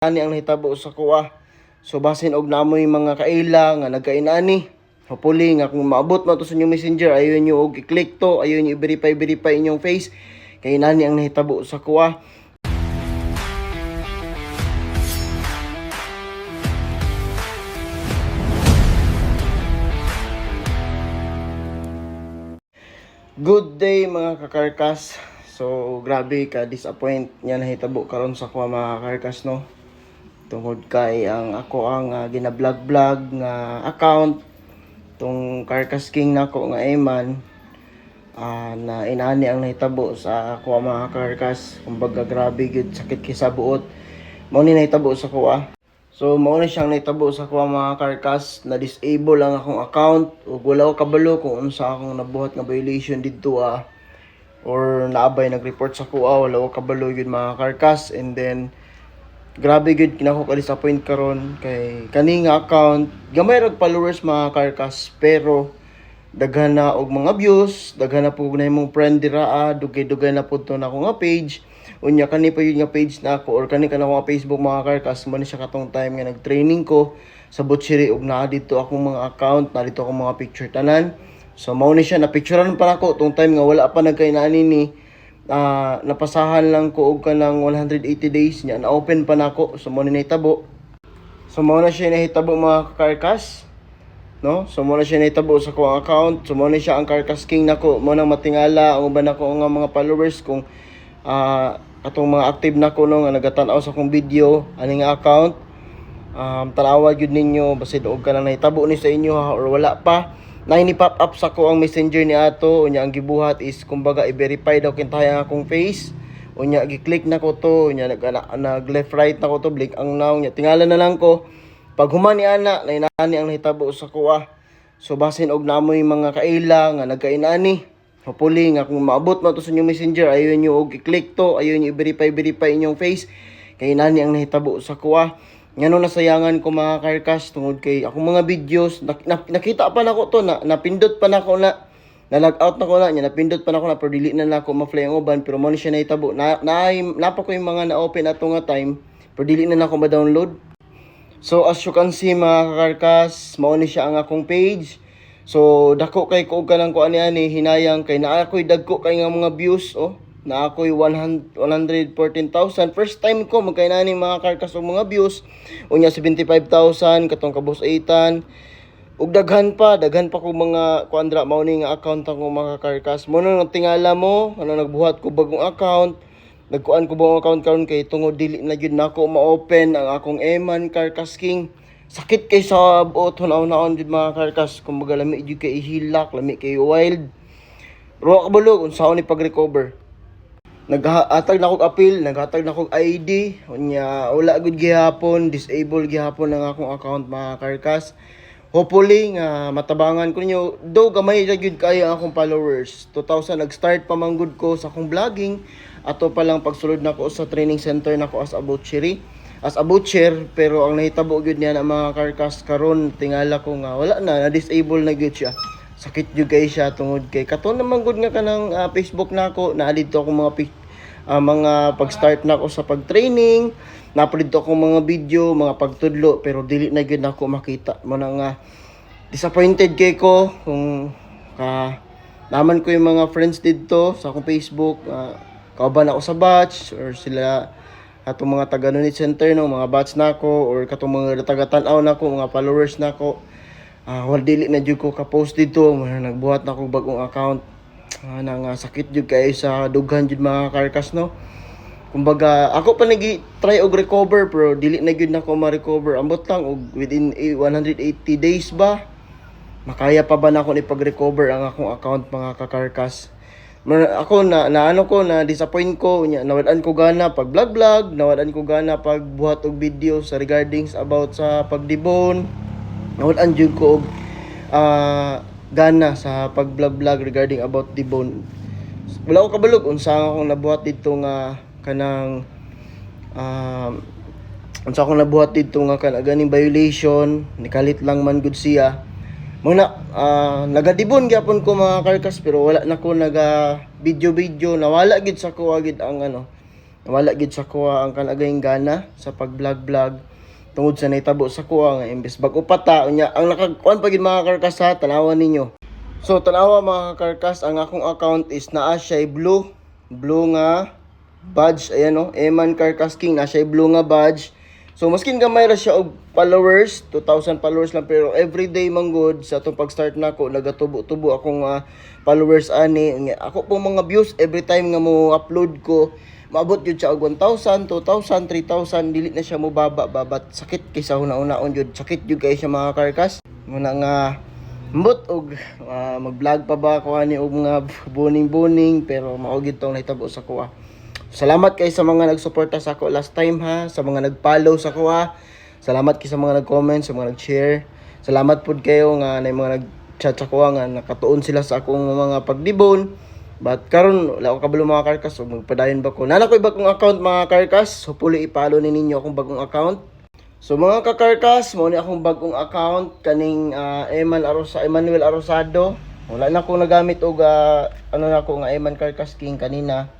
Ani ang nahitabo sa kuha. So basin og namoy mga kaila nga nagkainani. Hopefully nga kung maabot mo to sa inyong messenger, ayon nyo og i-click to, ayon nyo i-verify inyong face. Kay nani ang nahitabo sa kuha. Good day mga kakarkas. So grabe ka disappoint nya nahitabo karon sa kuha mga kakarkas no. Tungod kay ang ako ang gina-vlog nga account tong Carcass King nako nga Eman na inani ang nahitabo sa ako mga Carcass. Kumbaga grabe gud sakit kay sa buot. Mao ni nahitabo sa kuha. So mao na siyang nahitabo sa kuha mga Carcass, na disable ang akong account ug wala ko kabalo kung unsa akong nabuhat nga violation didto or naabay nag-report sa kuha, wala ko kabalo yun mga Carcass. And then grabe gud kinako ka-disappoint karon kay kani nga account gamay ra followers mga Carcass, pero daghan na og mga views, daghan na pud na imong friend dira, dugay-dugay na pud to na ako nga page. Unya kani pa yun nga page na ako or kani kana nga Facebook mga Carcass, man siya katong time nga nag-training ko sa butchery ug naa dito akong mga account, na dito akong mga picture tanan. So mao ni siya na picturean pa nako tong time nga wala pa nagkainani ni napasahan lang ko og kanang 180 days niya, na open pa nako. So mo ni nahitabo. So mo na siya nahitabo mga Carcass, no? So mo na siya nahitabo sa akong account. So mo na siya ang Carcass King nako. Mo nang matingala ang uban nako nga mga followers kung atong mga active nako no nga nagatan-aw sa akong video ani nga account. Tanawa gyud ninyo basid og kanang nahitabo ni sa inyo or wala pa. Ni pop up sa ko ang messenger ni ato, unya ang gibuhat is kumbaga i-verify daw kintay ang akong face. Unya gi-click na ko to, unya nag left right na ko to, blink ang now nya. Tingala na lang ko pag human ni ana na inani ang nahitabo sa kuha. So basin og namoy mga kaila nga nagkainani. Hopefully nga kung maabot mo to sa inyong messenger, ayon nyo og i-click to, ayon nyo i-verify inyong face. Kay nani ang nahitabo sa kuha. Ngano nasayangan ko mga Carcass tungod kay akong mga videos nakita pa nako to, napindot pa nako na log out nako na nya, napindot pa nako na pero dili na nako ma-fly ang uban, pero mo ni siya nahitabo na pa ko yung mga na-open ato nga time pero dili na nako ma-download. So as you can see mga Carcass, mao ni siya ang akong page. So dako kay ko kanang ko ani hinayang kay naa koy dagko kay nga mga views na ako'y 114,000. First time ko magkainani mga Carcass og mga views. Unya 75,000 katong kabus 8. Ug daghan pa ko mga kuandra mao ni nga account ako mga Carcass. Mo nang tingala mo ano nagbuhat ko bagong account. Nagkuan ko bagong account karon kay tungod dili na gyud nako ma-open ang akong Eman Carcass King. Sakit kay sa buot hunaw-naon jud mga Carcass. Kumbaga lami jud kay ihilak, lami kay wild. Pero kabalo unsaon ni pag-recover. Naghatag na kog appeal, naghatag na kog ID, unya wala gud gihapon, disable gihapon ang akong account mga Carcass. Hopefully nga matabangan ko ninyo, do gamay ra gyud kay ang akong followers. 2000 nag-start pa manggod ko sa akong vlogging, ato pa lang pagsulod nako sa training center nako as a butcher, pero ang nahitabo gyud niya na mga Carcass karon tingala ko nga wala na disable na gyud siya. Sakit jud kay siya tungod kay katon naman gud nga kanang Facebook nako, naa dito ako mga pag-start na ako sa pag-training, napalito ako mga video, mga pagtudlo, pero dili na gyud nako makita mo nga disappointed kay ko kung naman ko yung mga friends dito sa akong Facebook, kauban ako sa batch or sila atong mga taga-unit center no, mga batch nako or katong mga taga-tan-aw nako, mga followers nako. Wala dili na jud ko ka-post dito, nagbuhat na ako bagong account. Nang sakit jud kay sa dughan jud mga Carcass no. Kumbaga ako pa try og recover pero dili na gyud nako ma-recover. Ambot lang og within 180 days ba makaya pa ba nako ni pag-recover ang akong account mga ka-Carcass. Ako na disappoint ko nya, nawalan ko gana pag vlog, nawalan ko gana pag buhat og video sa regarding about sa pagdibon. Nawalan jud ko og gana sa pag-vlog regarding about dibon. Wala ko kabalog unsa akong nabuhat dito nga kanang unsa akong nabuhat dito nga ganing violation, nikalit lang man gud siya. Muna nagadibon gyapon ko mga Carcass pero wala na ko naga video nawala gid sa ko gid ang Wala gid sa kuha ang kanagayng gana sa pag-vlog tungod sa nahitabo sa kuha nga imbes bag-o pa ta unya ang nakagkuan pa gid mga karkas ha, tanawan ninyo. So tanawa mga karkas, ang akong account is naa siya blue nga badge, ayan no, Eman Karkas King, na siya blue nga badge. So maskin gamay ra siya og followers, 2,000 followers lang, pero everyday man good sa atong pag-start nako nagatubo-tubo akong followers ani. Ako pong mga views every time nga mo upload ko maabot jud siya og 1,000, 2,000, 3,000, dili na siya mo babat sakit kaysa una-unaon jud, sakit jud kay siya mga karkas. Muna nga mbot og mag-vlog pa ba ko ani og mga buning-buning, pero mao gid tong nahitabo sa kuha. Salamat kay sa mga nagsuporta sa ako last time ha, sa mga nag-follow sa ako ha. Salamat kay sa mga nag-comment, sa mga nag-share. Salamat pud kayo nga na mga nag-chat sa ako nga nakatuon sila sa akong mga pagdibon. But karon wala ko kabalo mga karkas, so magpadayon ba ko. Nana ko bagong account mga karkas, hopefully i-follow ni ninyo akong bagong account. So mga kakarkas, mo ni akong bagong account kaning Emmanuel Arosado. Wala na akong nagamit og ano na ako nga Eman Karkas King kanina.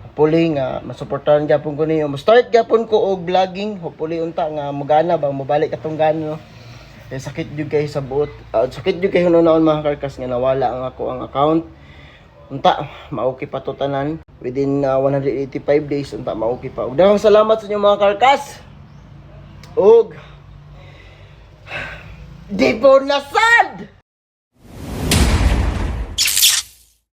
Hopefully nga masuportahan gyapon ko ninyo. Mo-start gyapon ko og vlogging. Hopefully unta nga magana ba mabalik atong gana no. Kaya sakit jud kay sa buot. Sakit jud kay hunon mga karkas nga nawala ang ako ang account. Unta maoki pa to tanan within 185 days unta maoki pa. Ug daghang salamat sa inyo mga karkas. Og di po nasad!